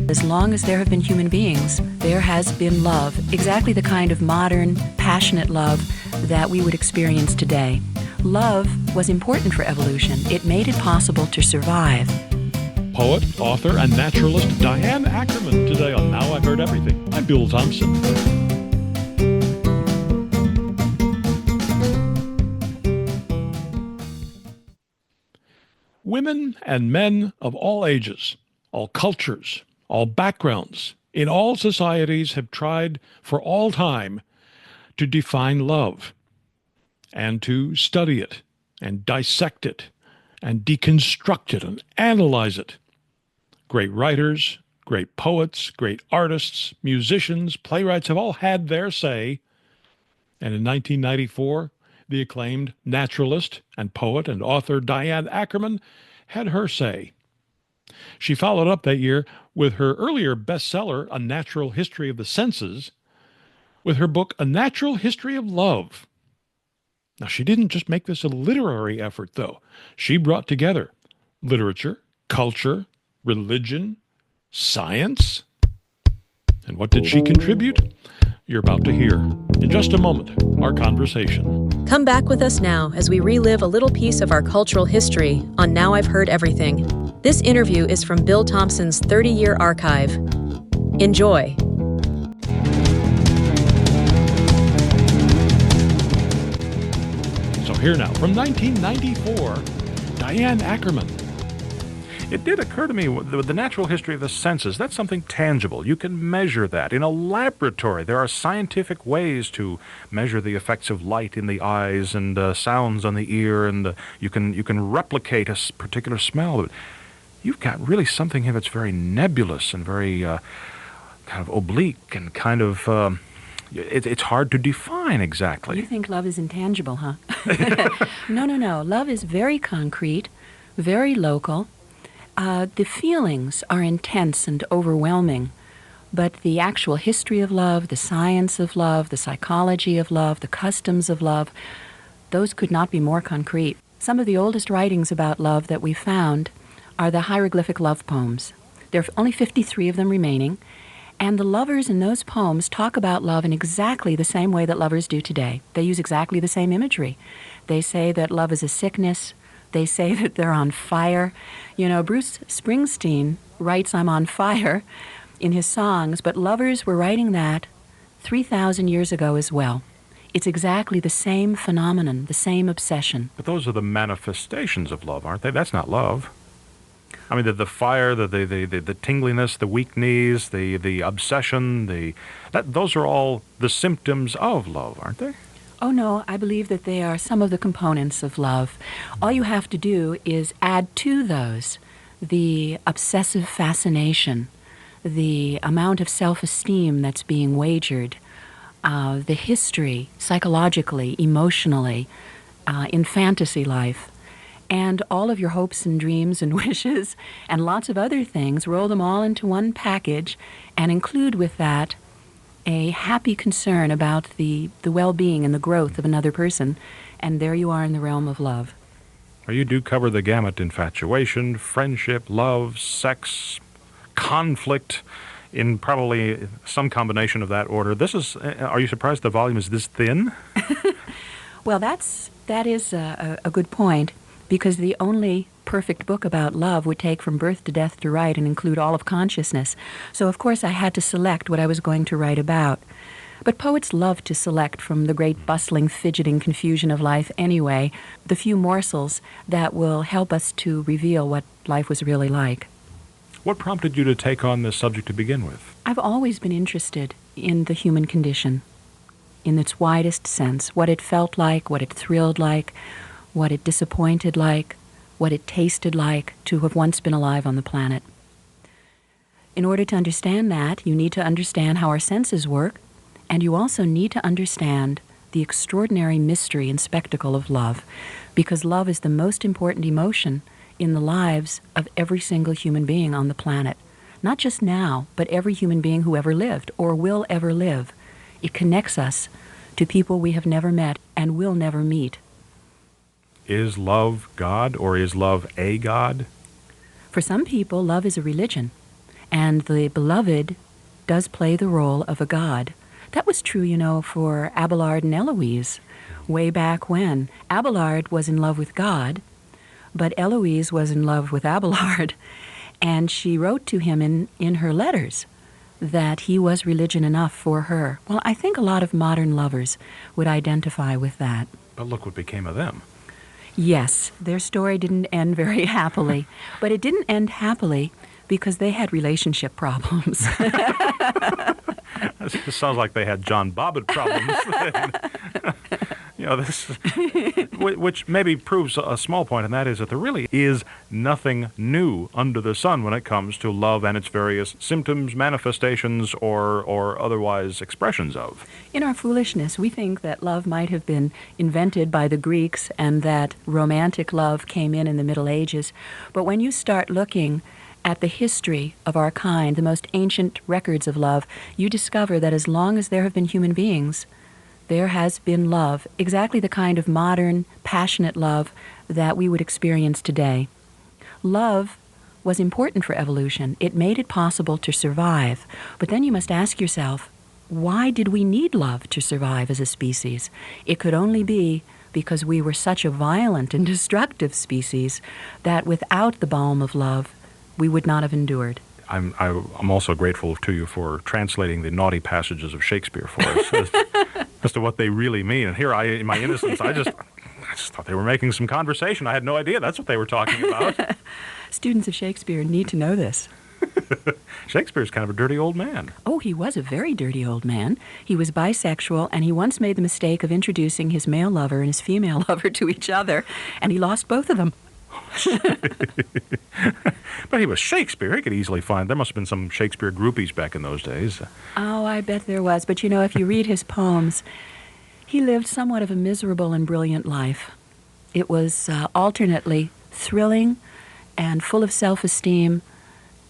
As long as there have been human beings, there has been love, exactly the kind of modern, passionate love that we would experience today. Love was important for evolution. It made it possible to survive. Poet, author, and naturalist Diane Ackerman today on Now I've Heard Everything. I'm Bill Thompson. Women and men of all ages, all cultures, all backgrounds, in all societies have tried for all time to define love and to study it and dissect it and deconstruct it and analyze it. Great writers, great poets, great artists, musicians, playwrights have all had their say. And in 1994, the acclaimed naturalist and poet and author Diane Ackerman had her say. She followed up that year with her earlier bestseller, A Natural History of the Senses, with her book, A Natural History of Love. Now, she didn't just make this a literary effort, though. She brought together literature, culture, religion, science. And what did she contribute? You're about to hear, in just a moment, our conversation. Come back with us now as we relive a little piece of our cultural history on Now I've Heard Everything. This interview is from Bill Thompson's 30-year archive. Enjoy. So here now, from 1994, Diane Ackerman. It did occur to me, with the natural history of the senses, that's something tangible. You can measure that. In a laboratory, there are scientific ways to measure the effects of light in the eyes and sounds on the ear, and you can replicate a particular smell. But you've got really something here that's very nebulous and very kind of oblique and kind of... It's hard to define exactly. You think love is intangible, huh? No. Love is very concrete, very local. The feelings are intense and overwhelming, but the actual history of love, the science of love, the psychology of love, the customs of love, those could not be more concrete. Some of the oldest writings about love that we found are the hieroglyphic love poems. There are only 53 of them remaining, and the lovers in those poems talk about love in exactly the same way that lovers do today. They use exactly the same imagery. They say that love is a sickness. They say that they're on fire. You know, Bruce Springsteen writes I'm on fire in his songs, but lovers were writing that 3,000 years ago as well. It's exactly the same phenomenon, the same obsession. But those are the manifestations of love, aren't they? That's not love. I mean, the fire, the tingliness, the weak knees, the obsession, those are all the symptoms of love, aren't they? Oh, no, I believe that they are some of the components of love. All you have to do is add to those the obsessive fascination, the amount of self-esteem that's being wagered, the history, psychologically, emotionally, in fantasy life, and all of your hopes and dreams and wishes and lots of other things, roll them all into one package and include with that a happy concern about the well-being and the growth of another person, and there you are in the realm of love. Well, you do cover the gamut: infatuation, friendship, love, sex, conflict, in probably some combination of that order. Are you surprised the volume is this thin? Well, that is a good point, because the only perfect book about love would take from birth to death to write and include all of consciousness. So, of course, I had to select what I was going to write about. But poets love to select from the great bustling, fidgeting confusion of life anyway, the few morsels that will help us to reveal what life was really like. What prompted you to take on this subject to begin with? I've always been interested in the human condition, in its widest sense, what it felt like, what it thrilled like, what it disappointed like, what it tasted like to have once been alive on the planet. In order to understand that, you need to understand how our senses work, and you also need to understand the extraordinary mystery and spectacle of love, because love is the most important emotion in the lives of every single human being on the planet. Not just now, but every human being who ever lived or will ever live. It connects us to people we have never met and will never meet. Is love God, or is love a God? For some people, love is a religion. and the beloved does play the role of a god. That was true, for Abelard and Eloise way back when. Abelard was in love with God, but Eloise was in love with Abelard, and she wrote to him in her letters that he was religion enough for her. Well, I think a lot of modern lovers would identify with that. But look what became of them. Yes, their story didn't end very happily, but it didn't end happily because they had relationship problems. This sounds like they had John Bobbitt problems. This, which maybe proves a small point, and that is that there really is nothing new under the sun when it comes to love and its various symptoms, manifestations, or otherwise expressions of. In our foolishness, we think that love might have been invented by the Greeks and that romantic love came in the Middle Ages. But when you start looking at the history of our kind, the most ancient records of love, you discover that as long as there have been human beings, there has been love, exactly the kind of modern, passionate love that we would experience today. Love was important for evolution. It made it possible to survive. But then you must ask yourself, why did we need love to survive as a species? It could only be because we were such a violent and destructive species that without the balm of love, we would not have endured. I'm also grateful to you for translating the naughty passages of Shakespeare for us as to what they really mean. And here in my innocence, I just thought they were making some conversation. I had no idea that's what they were talking about. Students of Shakespeare need to know this. Shakespeare's kind of a dirty old man. Oh, he was a very dirty old man. He was bisexual, and he once made the mistake of introducing his male lover and his female lover to each other, and he lost both of them. But he was Shakespeare. He could easily find. There must have been some Shakespeare groupies back in those days. Oh, I bet there was. But if you read his poems, he lived somewhat of a miserable and brilliant life. It was alternately thrilling and full of self-esteem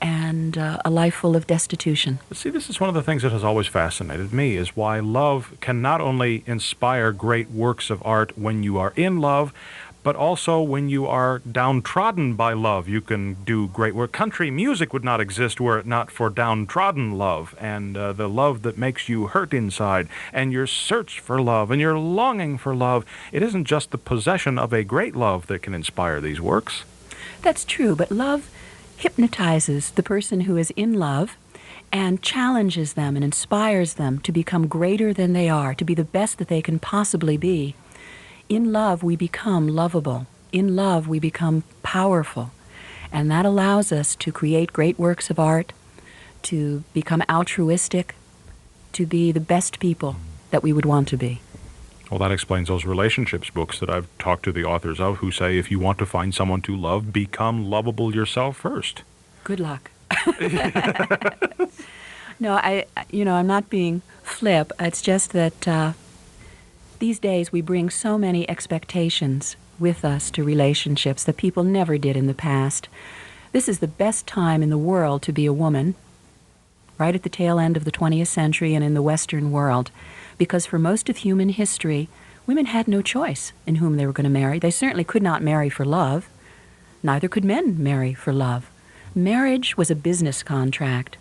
and a life full of destitution. See, this is one of the things that has always fascinated me, is why love can not only inspire great works of art when you are in love, but also when you are downtrodden by love, you can do great work. Country music would not exist were it not for downtrodden love, and the love that makes you hurt inside, and your search for love, and your longing for love. It isn't just the possession of a great love that can inspire these works. That's true, but love hypnotizes the person who is in love and challenges them and inspires them to become greater than they are, to be the best that they can possibly be. In love, we become lovable. In love, we become powerful. And that allows us to create great works of art, to become altruistic, to be the best people that we would want to be. Well, that explains those relationships books that I've talked to the authors of, who say if you want to find someone to love, become lovable yourself first. Good luck. No, I'm not being flip. It's just that these days we bring so many expectations with us to relationships that people never did in the past. This is the best time in the world to be a woman, right at the tail end of the 20th century and in the Western world, because for most of human history, women had no choice in whom they were going to marry. They certainly could not marry for love. Neither could men marry for love. Marriage was a business contract.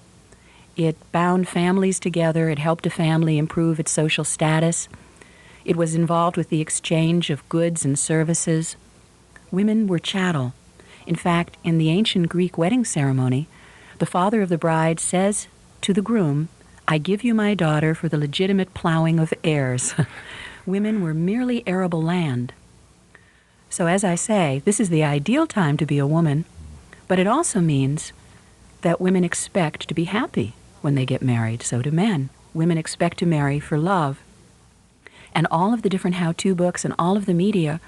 It bound families together. It helped a family improve its social status. It was involved with the exchange of goods and services. Women were chattel. In fact, in the ancient Greek wedding ceremony, the father of the bride says to the groom, "I give you my daughter for the legitimate plowing of heirs." Women were merely arable land. So as I say, this is the ideal time to be a woman, but it also means that women expect to be happy when they get married. So do men. Women expect to marry for love. And all of the different how-to books and all of the media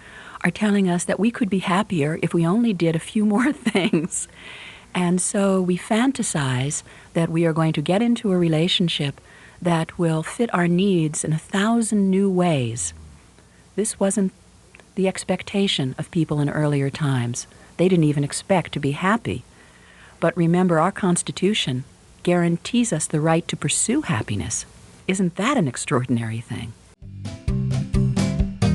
are telling us that we could be happier if we only did a few more things. And so we fantasize that we are going to get into a relationship that will fit our needs in 1,000 new ways. This wasn't the expectation of people in earlier times. They didn't even expect to be happy. But remember, our Constitution guarantees us the right to pursue happiness. Isn't that an extraordinary thing?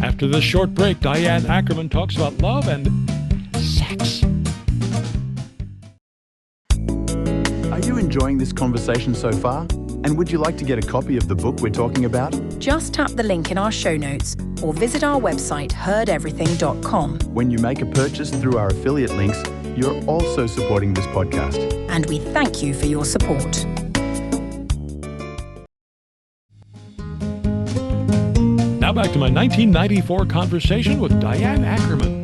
After this short break, Diane Ackerman talks about love and sex. Are you enjoying enjoying this conversation so far? And would you like to get a copy of the book we're talking about? Just tap the link in our show notes or visit our website heardeverything.com. When you make a purchase through our affiliate links, you're also supporting this podcast. And we thank you for your support. Now back to my 1994 conversation with Diane Ackerman.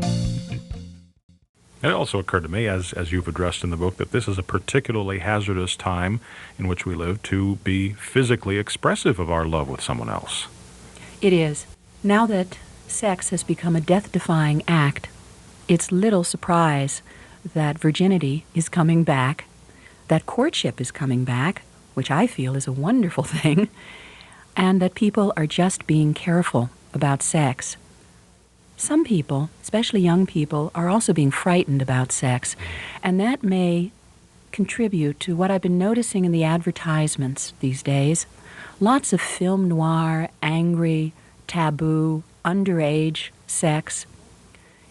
It also occurred to me, as you've addressed in the book, that this is a particularly hazardous time in which we live to be physically expressive of our love with someone else. It is. Now that sex has become a death-defying act, it's little surprise that virginity is coming back, that courtship is coming back, which I feel is a wonderful thing, and that people are just being careful about sex. Some people, especially young people, are also being frightened about sex, and that may contribute to what I've been noticing in the advertisements these days. Lots of film noir, angry, taboo, underage sex,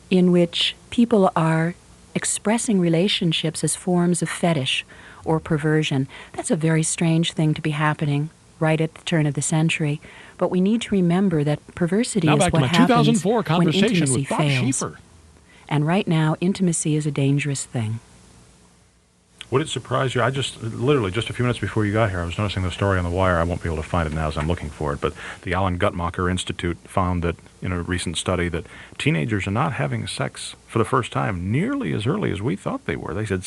in which people are expressing relationships as forms of fetish or perversion. That's a very strange thing to be happening right at the turn of the century. But we need to remember that perversity Now is back to what my happens 2004 when conversation intimacy with Bob fails. Schieffer. And right now, intimacy is a dangerous thing. Would it surprise you? I just, literally, just a few minutes before you got here, I was noticing the story on the wire. I won't be able to find it now as I'm looking for it, but the Alan Guttmacher Institute found that, in a recent study, that teenagers are not having sex for the first time nearly as early as we thought they were. They said,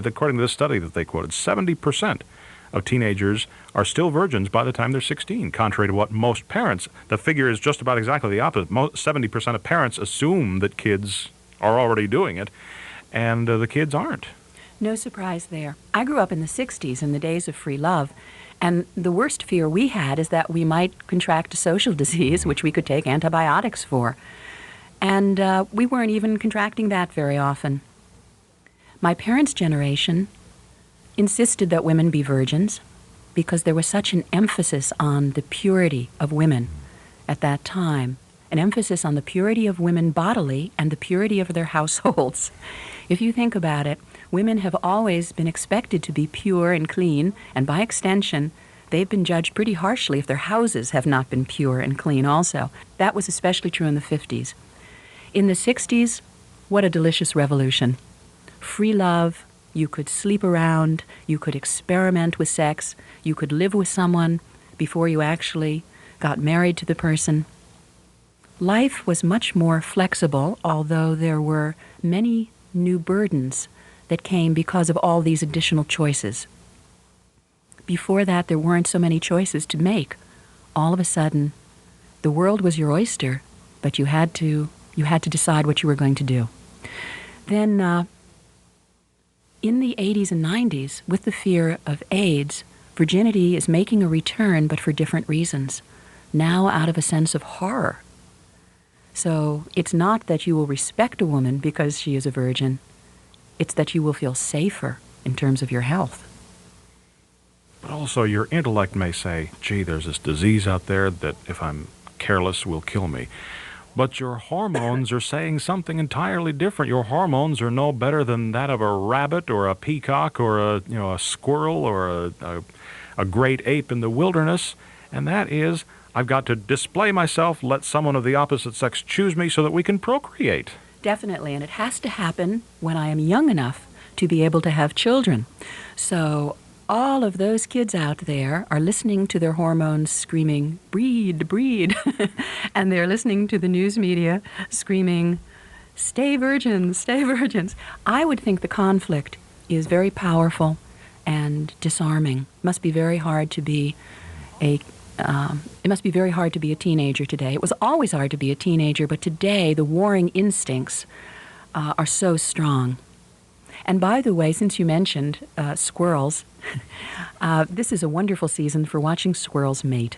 according to this study that they quoted, 70% of teenagers are still virgins by the time they're 16, contrary to what most parents, the figure is just about exactly the opposite. 70% of parents assume that kids are already doing it, and the kids aren't. No surprise there. I grew up in the 60s, in the days of free love, and the worst fear we had is that we might contract a social disease, which we could take antibiotics for. And we weren't even contracting that very often. My parents' generation insisted that women be virgins because there was such an emphasis on the purity of women at that time, an emphasis on the purity of women bodily and the purity of their households. If you think about it, women have always been expected to be pure and clean, and by extension, they've been judged pretty harshly if their houses have not been pure and clean also. That was especially true in the 50s. In the 60s, what a delicious revolution. Free love, you could sleep around, you could experiment with sex, you could live with someone before you actually got married to the person. Life was much more flexible, although there were many new burdens that came because of all these additional choices. Before that, there weren't so many choices to make. All of a sudden, the world was your oyster, but you had to decide what you were going to do. Then, in the 80s and 90s, with the fear of AIDS, virginity is making a return, but for different reasons. Now out of a sense of horror. So it's not that you will respect a woman because she is a virgin. It's that you will feel safer in terms of your health. But also your intellect may say, gee, there's this disease out there that if I'm careless will kill me. But your hormones are saying something entirely different. Your hormones are no better than that of a rabbit or a peacock or a squirrel or a great ape in the wilderness. And that is, I've got to display myself, let someone of the opposite sex choose me so that we can procreate. Definitely, and it has to happen when I am young enough to be able to have children. So all of those kids out there are listening to their hormones screaming, breed, breed. And they're listening to the news media screaming, stay virgins, stay virgins. I would think the conflict is very powerful and disarming. It must be very hard to be a teenager today. It was always hard to be a teenager, but today the warring instincts are so strong. And by the way, since you mentioned squirrels, this is a wonderful season for watching squirrels mate.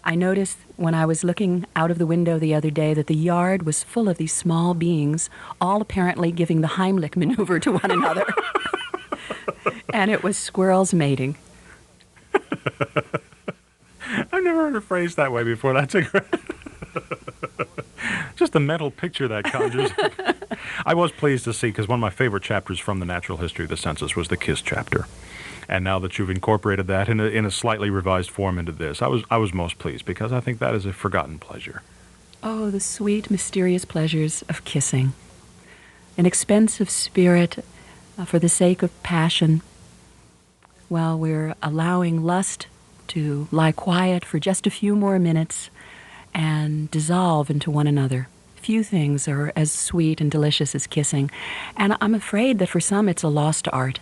I noticed when I was looking out of the window the other day that the yard was full of these small beings, all apparently giving the Heimlich maneuver to one another. And it was squirrels mating. I've never heard it phrased that way before. That's a great... Just the mental picture that conjures. I was pleased to see, because one of my favorite chapters from the Natural History of the Senses was the Kiss chapter. And now that you've incorporated that in a slightly revised form into this, I was most pleased, because I think that is a forgotten pleasure. Oh, the sweet, mysterious pleasures of kissing. An expensive spirit for the sake of passion, while we're allowing lust to lie quiet for just a few more minutes and dissolve into one another. Few things are as sweet and delicious as kissing, and I'm afraid that for some it's a lost art.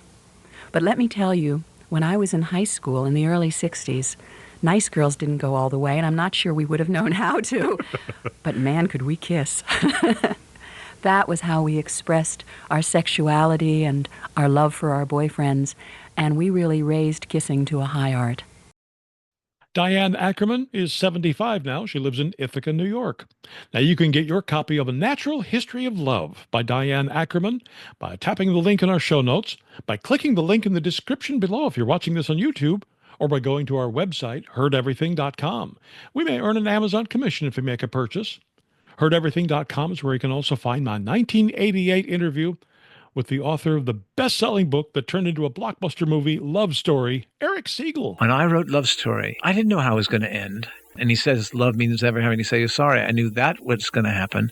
But let me tell you, when I was in high school in the early 60s, nice girls didn't go all the way, and I'm not sure we would have known how to. But man, could we kiss. That was how we expressed our sexuality and our love for our boyfriends, and we really raised kissing to a high art. Diane Ackerman is 75 now. She lives in Ithaca, New York. Now you can get your copy of A Natural History of Love by Diane Ackerman by tapping the link in our show notes, by clicking the link in the description below if you're watching this on YouTube, or by going to our website, heardeverything.com. We may earn an Amazon commission if you make a purchase. Heardeverything.com is where you can also find my 1988 interview with the author of the best-selling book that turned into a blockbuster movie, Love Story, Eric Siegel. When I wrote Love Story, I didn't know how it was going to end. And he says, love means never having to say you're sorry. I knew that was going to happen.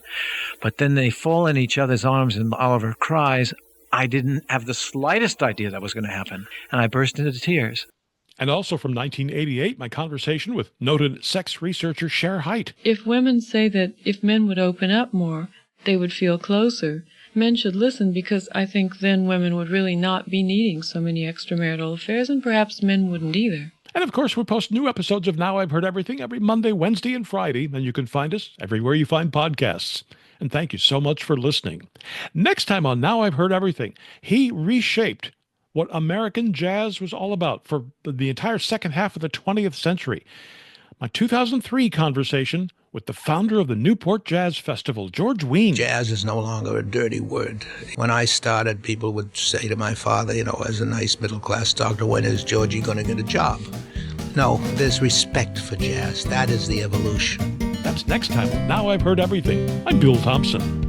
But then they fall in each other's arms and Oliver cries. I didn't have the slightest idea that was going to happen. And I burst into tears. And also from 1988, my conversation with noted sex researcher Cher Haidt. If women say that if men would open up more, they would feel closer, men should listen, because I think then women would really not be needing so many extramarital affairs, and perhaps men wouldn't either. And of course, we post new episodes of Now I've Heard Everything every Monday, Wednesday, and Friday, and you can find us everywhere you find podcasts. And thank you so much for listening. Next time on Now I've Heard Everything, he reshaped what American jazz was all about for the entire second half of the 20th century. My 2003 conversation with the founder of the Newport Jazz Festival, George Wein. Jazz is no longer a dirty word. When I started, people would say to my father, as a nice middle-class doctor, when is Georgie going to get a job? No, there's respect for jazz. That is the evolution. That's next time on Now I've Heard Everything. I'm Bill Thompson.